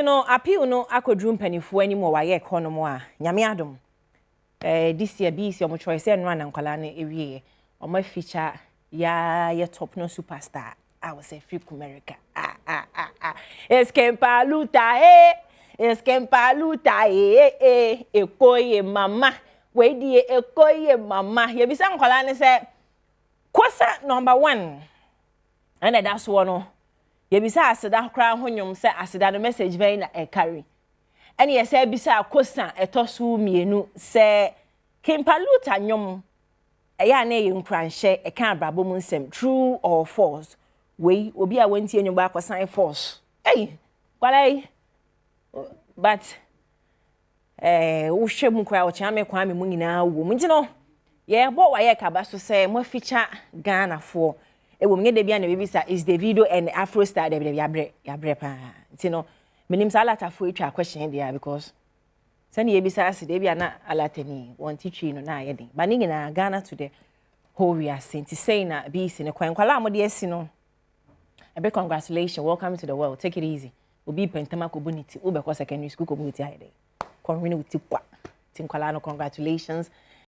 no appeal no akodru mpanifo animo wa ye ekonomo a nyame adom this year BECE omo choice and run ankwala na ewie omo feature ya top no superstar I was a free America Paluta Paluta ekoye mama we die ekoye mama ye bisa ankwala ne se kwasa number 1 and that's one Yebisa asida kra honyum se asida no message very na e carry. Ene ye se bisa kosa etosu mienu se Paluta nyom eya na ye nkranhye e kan brabo mu nsem true or false. We obi a wanti enyo ba kwasan false. Hey, kwalai. But wo hwem kra wo kyame kwa me mu nyina wo. Mu ntino ye bo wa ye kaba so se mo feature Ghana for Ewomnye de bia na bebisa is the video and Afro star de ya bre pa. Ntino menim sa alata fo etwa question there because sani yebisa ase de bia na alatani want twi no na ayede. Ba ni nyina Ghana to the whole we are saying to say na BECE ne kwankwala amode asi no. A big congratulations, welcome to the world. Take it easy. Obi pentama ko boniti, ube ko secondary school community ayede. Konwini uti kwa. Tinkwala no congratulations.